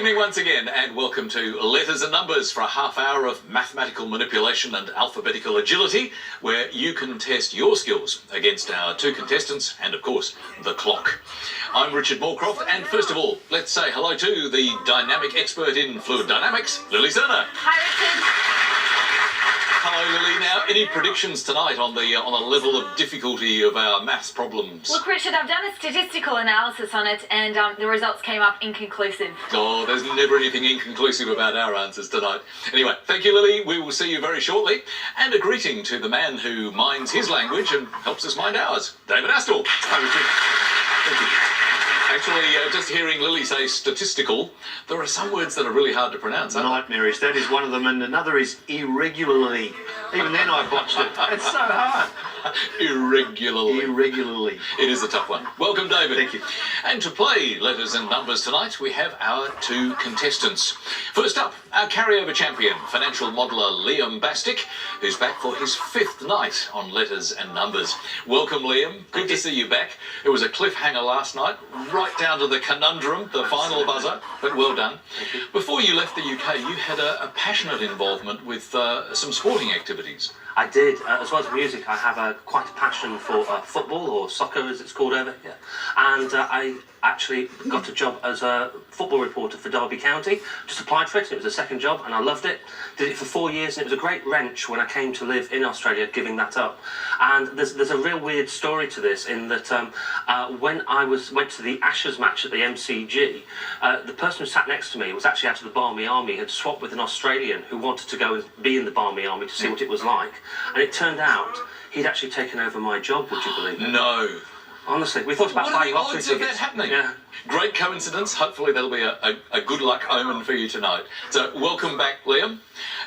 evening once again, and welcome to Letters and Numbers for a half hour of mathematical manipulation and alphabetical agility, where you can test your skills against our two contestants and, of course, the clock. I'm Richard Morecroft, and first of all, let's say hello to the dynamic expert in fluid dynamics, Lily Serna. Hi, Richard. Hello, Lily. Now, any predictions tonight on the level of difficulty of our maths problems? Look, Richard, I've done a statistical analysis on it, and the results came up inconclusive. Oh, there's never anything inconclusive about our answers tonight. Anyway, thank you, Lily. We will see you very shortly. And a greeting to the man who minds his language and helps us mind ours, David Astle. Hi, Richard. Thank you. Actually, just hearing Lily say statistical, there are some words that are really hard to pronounce, aren't Nightmarish. That is one of them, and another is irregularly. Even then I botched it. It's so hard. Irregularly. Irregularly. It is a tough one. Welcome, David. Thank you. And to play Letters and Numbers tonight, we have our two contestants. First up, our carryover champion, financial modeller Liam Bastick, who's back for his fifth night on Letters and Numbers. Welcome, Liam. Good to see you back. It was a cliffhanger last night, right down to the conundrum, the final buzzer, but well done. Before you left the UK, you had a passionate involvement with some sporting activities. I did. As well as music, I have quite a passion for football, or soccer as it's called over here. And I actually got a job as a football reporter for Derby County. Just applied for it. It was a second job, and I loved it. Did it for 4 years, and it was a great wrench when I came to live in Australia, giving that up. And there's a real weird story to this, in that when I went to the Ashes match at the MCG, the person who sat next to me was actually out of the Barmy Army, had swapped with an Australian who wanted to go and be in the Barmy Army to see what it was like. And it turned out he'd actually taken over my job, would you believe it? No. Honestly, we thought about buying lottery tickets. What are the odds of that happening? Yeah. Great coincidence. Hopefully that'll be a good luck omen for you tonight. So welcome back, Liam.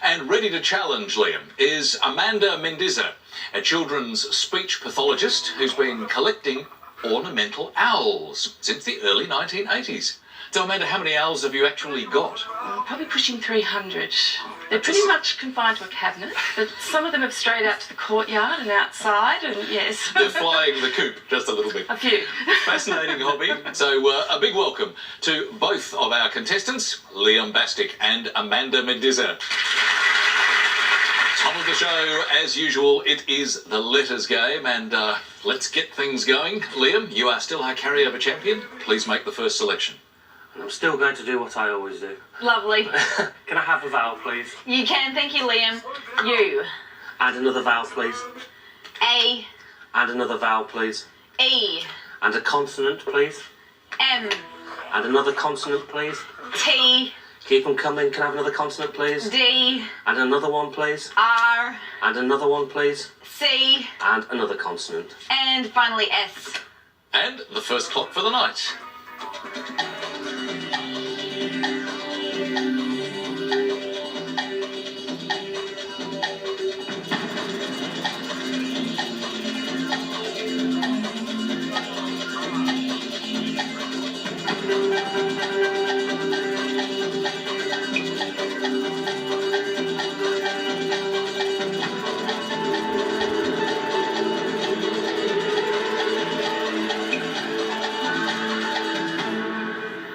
And ready to challenge Liam is Amanda Mendizza, a children's speech pathologist who's been collecting ornamental owls since the early 1980s. So Amanda, how many owls have you actually got? Probably pushing 300. They're pretty much confined to a cabinet, but some of them have strayed out to the courtyard and outside, and yes. They're flying the coop just a little bit. A few. Fascinating hobby. So a big welcome to both of our contestants, Liam Bastick and Amanda Mendizza. Top of the show, as usual, it is the letters game, and let's get things going. Liam, you are still our carryover champion. Please make the first selection. I'm still going to do what I always do. Lovely. Can I have a vowel, please? You can. Thank you, Liam. U. And another vowel, please. A. And another vowel, please. E. And a consonant, please. M. And another consonant, please. T. Keep them coming. Can I have another consonant, please? D. And another one, please. R. And another one, please. C. And another consonant. And finally S. And the first clock for the night.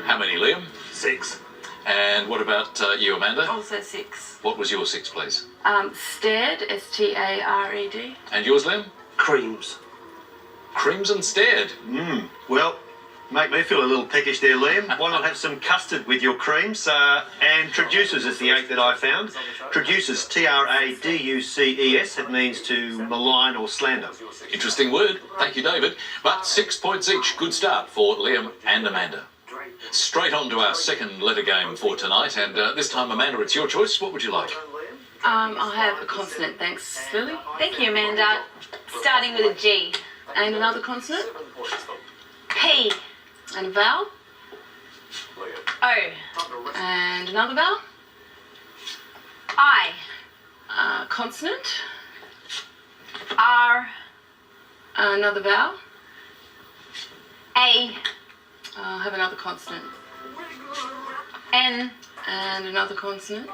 How many, Liam? 6. And what about you, Amanda? Also 6. What was your 6, please? Stared, S-T-A-R-E-D. And yours, Liam? Creams. Creams and stared. Well, make me feel a little peckish there, Liam. Why not have some custard with your creams? And traducers is the 8 that I found. Traducers, T-R-A-D-U-C-E-S. It means to malign or slander. Interesting word. Thank you, David. But 6 points each. Good start for Liam and Amanda. Straight on to our second letter game for tonight, and this time, Amanda, it's your choice. What would you like? I'll have a consonant, thanks, Lily. Thank you, Amanda. Starting with a G. And another consonant. P. And a vowel. O. And another vowel. I. Consonant. R. Another vowel. A. I'll have another consonant. N. And another consonant.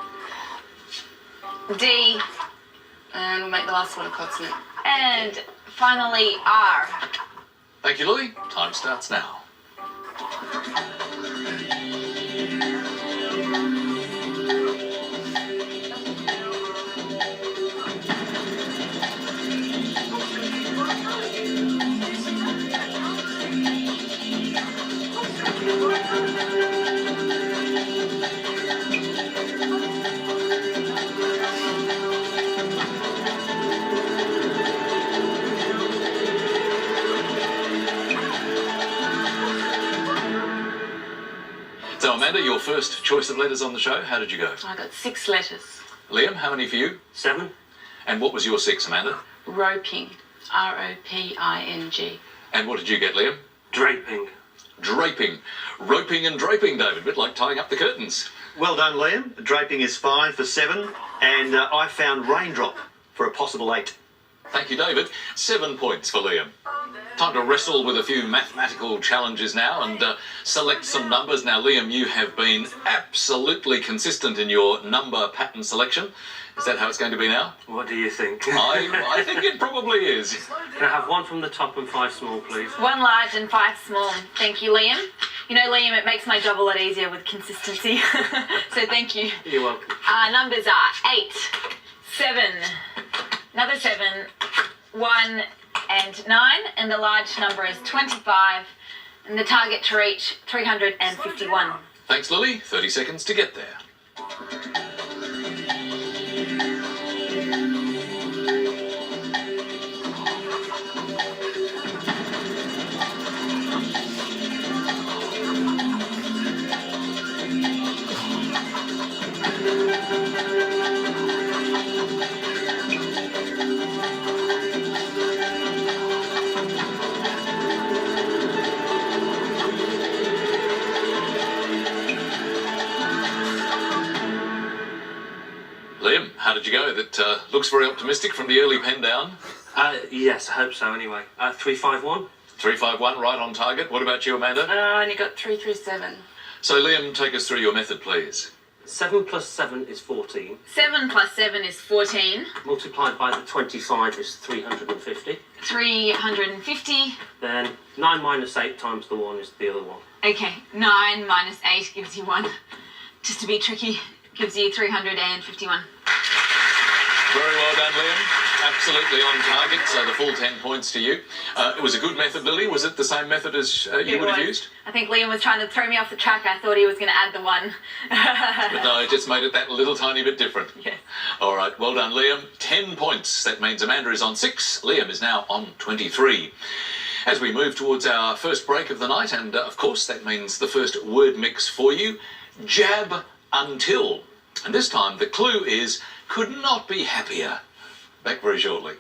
D. And we'll make the last one a consonant. And finally R. Thank you, Lily. Time starts now. So, Amanda, your first choice of letters on the show. How did you go? I got 6 letters. Liam, how many for you? 7. And what was your 6, Amanda? Roping. R-O-P-I-N-G. And what did you get, Liam? Draping. Draping. Roping and draping, David. A bit like tying up the curtains. Well done, Liam. Draping is fine for 7. And I found raindrop for a possible 8. Thank you, David. 7 points for Liam. Time to wrestle with a few mathematical challenges now and select some numbers. Now, Liam, you have been absolutely consistent in your number pattern selection. Is that how it's going to be now? What do you think? I think it probably is. Can I have 1 from the top and 5 small, please? 1 large and 5 small. Thank you, Liam. You know, Liam, it makes my job a lot easier with consistency. So thank you. You're welcome. Our numbers are 8, 7, another 7, 1 and 9. And the large number is 25. And the target to reach 351. Thanks, Lily. 30 seconds to get there. Liam, how did you go? That looks very optimistic from the early pen down. Yes, I hope so anyway. 351. 351, right on target. What about you, Amanda? I only got 337. So, Liam, take us through your method, please. 7 plus 7 is 14. 7 plus 7 is 14. Multiplied by the 25 is 350. 350. Then 9 minus 8 times the 1 is the other one. Okay, 9 minus 8 gives you 1. Just to be tricky, gives you 351. Very well done, Liam. Absolutely on target, so the full 10 points to you. It was a good method, Lily. Was it the same method as you would have used? I think Liam was trying to throw me off the track. I thought he was going to add the 1. But no, it just made it that little tiny bit different. Yes. All right, well done, Liam. 10 points. That means Amanda is on 6. Liam is now on 23. As we move towards our first break of the night, and of course that means the first word mix for you, jab until. And this time the clue is could not be happier. Back very shortly.